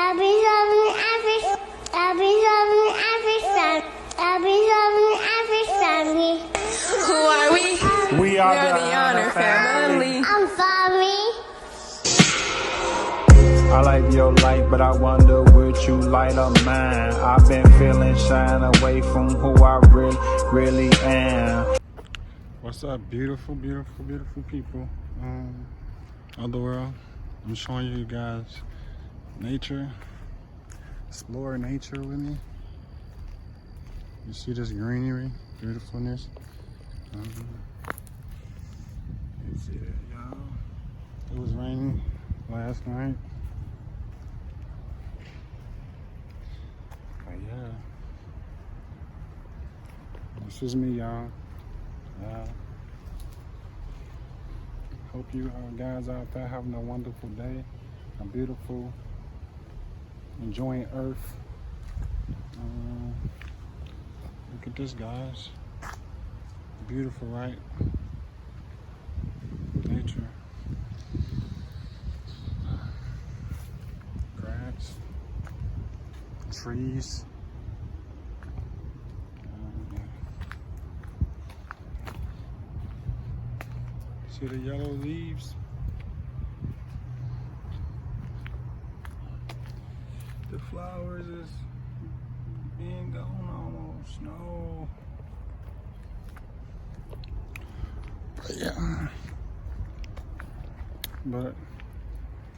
Who are we? We are the Honor Family. I'm sorry. I like your light, but I wonder would you light up mine? I've been feeling shine away from who I really am. What's up, beautiful people of the world? I'm showing you guys nature. Explore nature with me. You see this greenery, beautifulness. You see that, y'all? It was raining last night. But yeah, this is me, y'all. Hope you guys out there having a wonderful day, a beautiful, enjoying Earth. Look at this, guys. Beautiful, right? Nature. Grass. Trees. See the yellow leaves? The flowers is being gone almost. No. But yeah. But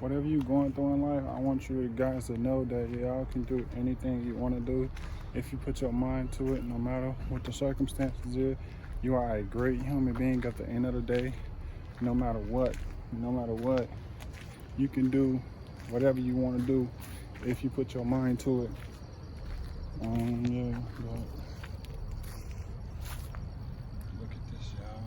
whatever you're going through in life, I want you guys to know that y'all can do anything you want to do if you put your mind to it. No matter what the circumstances is, you are a great human being at the end of the day. No matter what, you can do whatever you want to do if you put your mind to it. Yeah, but look at this, y'all.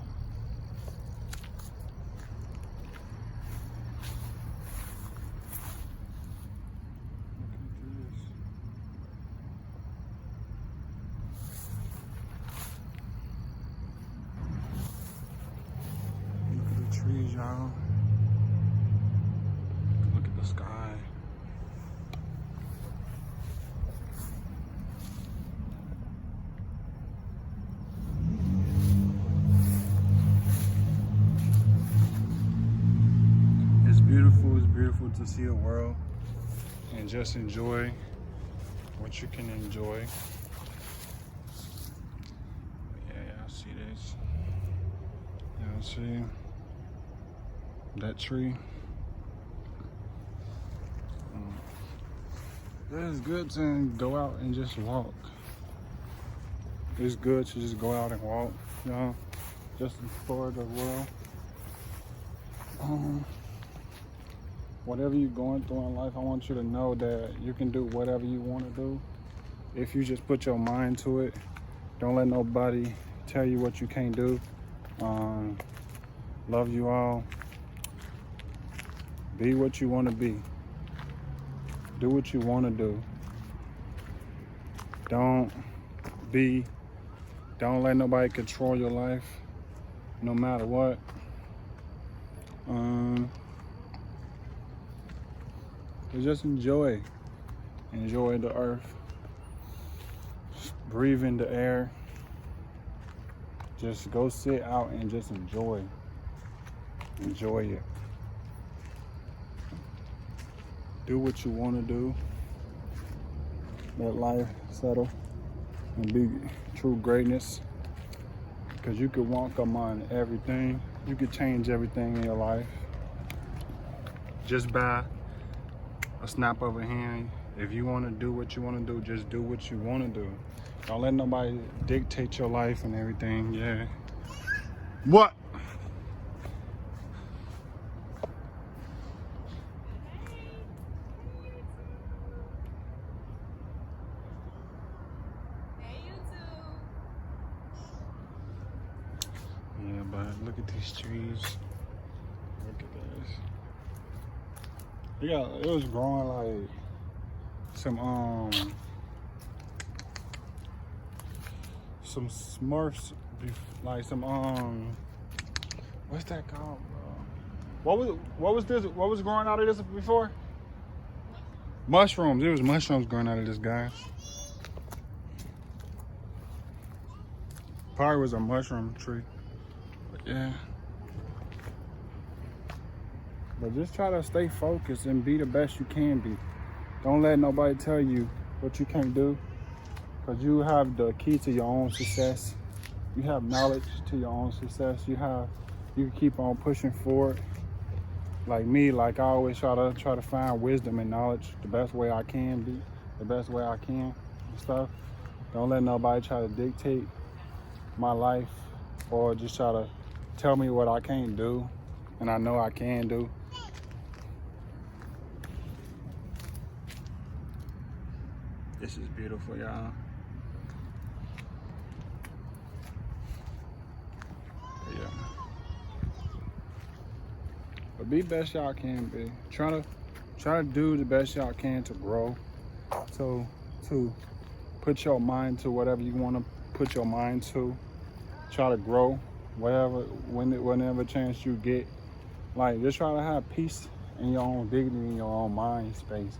Look at this. Look at the trees, y'all. Look at the sky. It's beautiful to see the world and just enjoy what you can enjoy. Yeah, I see this. Y'all see that tree? It's good to go out and just walk. It's good to just go out and walk, you know, just explore the world. Whatever you're going through in life, I want you to know that you can do whatever you want to do if you just put your mind to it. Don't let nobody tell you what you can't do. Love you all. Be what you want to be. Do what you want to do. Don't let nobody control your life, no matter what. Just enjoy the earth, breathe in the air. Just go sit out and just enjoy it. Do what you want to do. Let life settle and be true greatness, because you could walk among everything. You could change everything in your life just by a snap of a hand. If you want to do what you want to do, just do what you want to do. Don't let nobody dictate your life and everything. Yeah. What? Yeah, but look at these trees. Look at this. Yeah, it was growing like some Smurfs, like some what's that called, bro? What was this? What was growing out of this before? Mushrooms. There was mushrooms growing out of this, guys. Probably was a mushroom tree. But yeah. But just try to stay focused and be the best you can be. Don't let nobody tell you what you can't do. Because you have the key to your own success. You have knowledge to your own success. You can keep on pushing forward. Like me, like I always try to find wisdom and knowledge the best way I can be, the best way I can and stuff. Don't let nobody try to dictate my life or just try to tell me what I can't do and I know I can do. This is beautiful, y'all. Yeah. But be best y'all can be. Try to do the best y'all can to grow. So to put your mind to whatever you want to put your mind to. Try to grow whenever chance you get. Like just try to have peace in your own dignity, in your own mind space.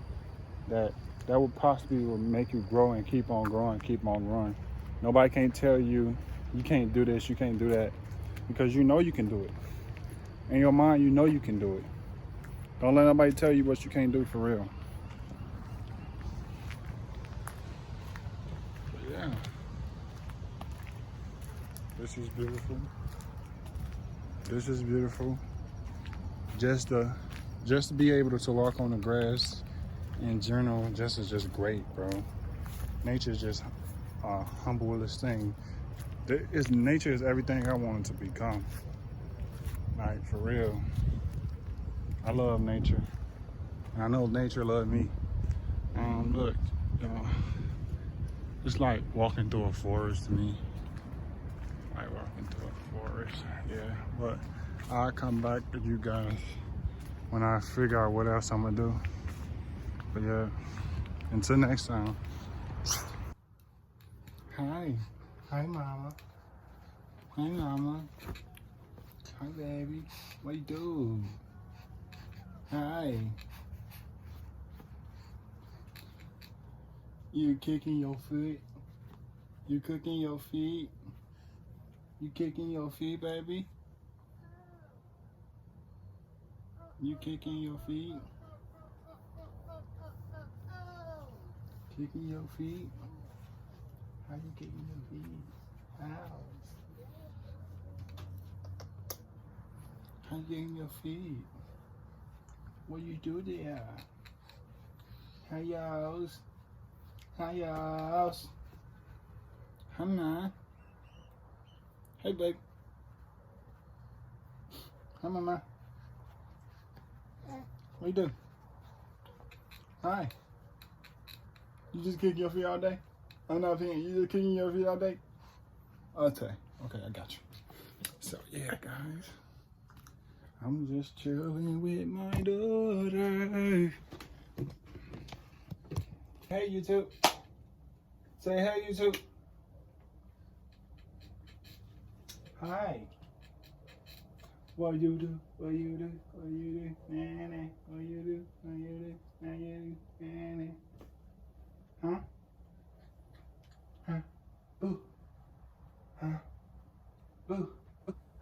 That will possibly make you grow and keep on growing, keep on growing. Nobody can't tell you you can't do this, you can't do that, because you know you can do it. In your mind, you know you can do it. Don't let nobody tell you what you can't do for real. But yeah. This is beautiful. This is beautiful. Just to be able to walk on the grass in general is just great, bro. Nature is just humblest thing. Nature is everything I wanted to become. Like for real. I love nature. And I know nature loves me. Look, it's like walking through a forest to me. Like walking through a forest, yeah. But I'll come back to you guys when I figure out what else I'm gonna do. But yeah, until next time. Hi. Hi, mama. Hi, mama. Hi, baby. What you do? Hi. You kicking your foot? You cooking your feet? You kicking your feet, baby? You kicking your feet? Kicking your feet? How you kicking your feet? How? How you kicking your feet? What you do there? Hi, y'alls. Hi, y'alls. Hi, ma. Hey, babe. Hi, mama. What you do? Hi. You just kicking your feet all day? I'm not paying. You just kicking your feet all day? Okay. Okay, I got you. So, yeah, guys. I'm just chilling with my daughter. Hey, YouTube. Say hey, YouTube. Hi. What you do? What you do? What you do? Nanny. What you do? What you do? What you do? Nanny. Huh? Huh? Boo. Huh? Boo. Boo.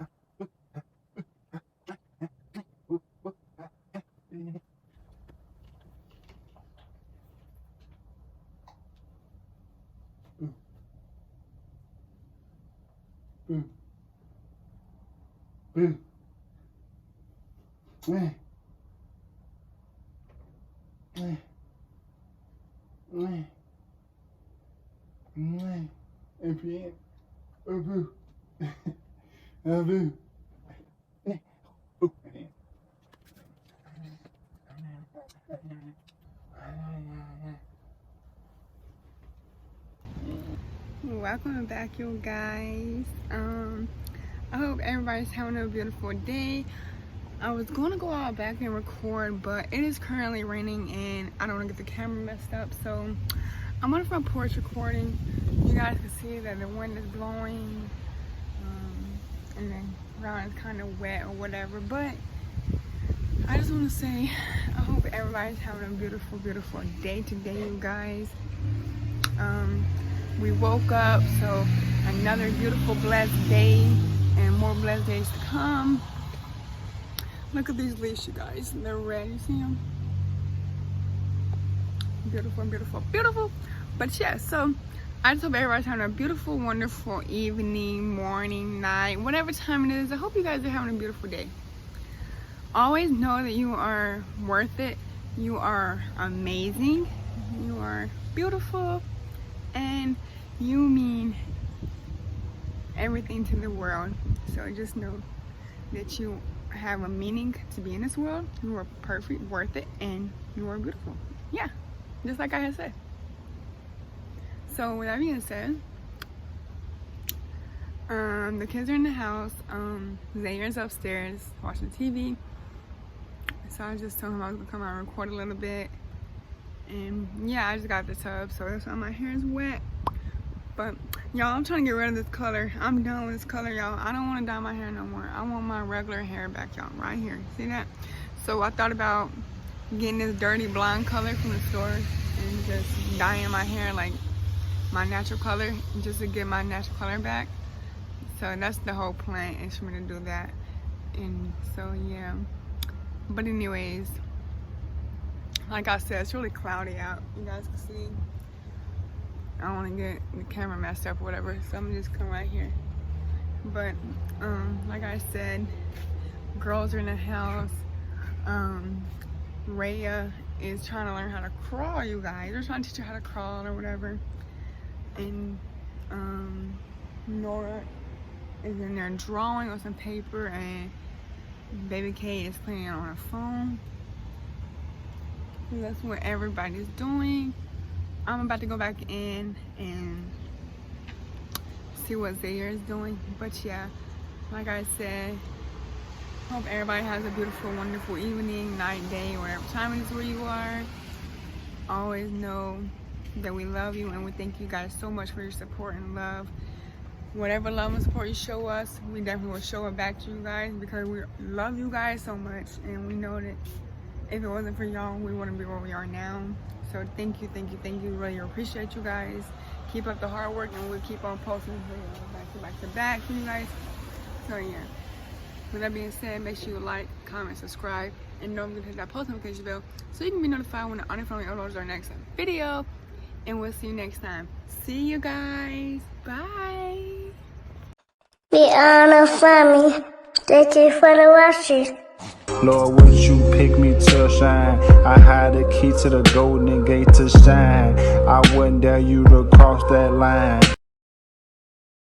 Boo. Meh. Meh. Meh. Meh. NPN. Oh, boo. Oh, boo. Welcome back, you guys. I hope everybody's having a beautiful day. I was going to go out back and record, but it is currently raining and I don't want to get the camera messed up, so I'm on front porch recording. You guys can see that the wind is blowing and the ground is kind of wet or whatever, but I just want to say, I hope everybody's having a beautiful, beautiful day today, you guys. We woke up, so another beautiful, blessed day, and more blessed days to come. Look at these leaves, you guys. They're red. You see them? Beautiful, beautiful, beautiful. But yeah, so I just hope everybody's having a beautiful, wonderful evening, morning, night, whatever time it is. I hope you guys are having a beautiful day. Always know that you are worth it. You are amazing. You are beautiful. And you mean everything to the world. So just know that you have a meaning to be in this world. You are perfect, worth it, and you are beautiful. Yeah, just like I had said. So with that being said, the kids are in the house. Zaeyear's upstairs watching TV. So I just told him I was gonna come out and record a little bit. And yeah, I just got the tub, so that's why my hair is wet. But y'all, I'm trying to get rid of this color. I'm done with this color, y'all. I don't want to dye my hair no more. I want my regular hair back, y'all, right here. See that? So I thought about getting this dirty blonde color from the store and just dyeing my hair like my natural color, just to get my natural color back. So that's the whole plan, is for me to do that. And so yeah. But anyways, like I said, it's really cloudy out. You guys can see. I don't want to get the camera messed up or whatever, so I'm just come right here. But like I said, girls are in the house. Rayah is trying to learn how to crawl, you guys. They're trying to teach her how to crawl or whatever. And Nora is in there drawing on some paper, and Baby K is playing on her phone. So that's what everybody's doing. I'm about to go back in and see what Zaeyear is doing. But yeah, like I said, hope everybody has a beautiful, wonderful evening, night, day, whatever time it is where you are. Always know that we love you, and we thank you guys so much for your support and love. Whatever love and support you show us, we definitely will show it back to you guys, because we love you guys so much, and we know that if it wasn't for y'all, we wouldn't be where we are now. So thank you, thank you, thank you. Really appreciate you guys. Keep up the hard work, and we'll keep on posting videos back to back for you guys. So yeah, with that being said, make sure you like, comment, subscribe, and don't forget to hit that post notification bell so you can be notified when the unfriendly uploads our next video. And we'll see you next time. See you guys. Bye. We are no family. Thank you for the watching. Lord, would you pick me to shine? I had the key to the golden gate to shine. I wouldn't dare you to cross that line.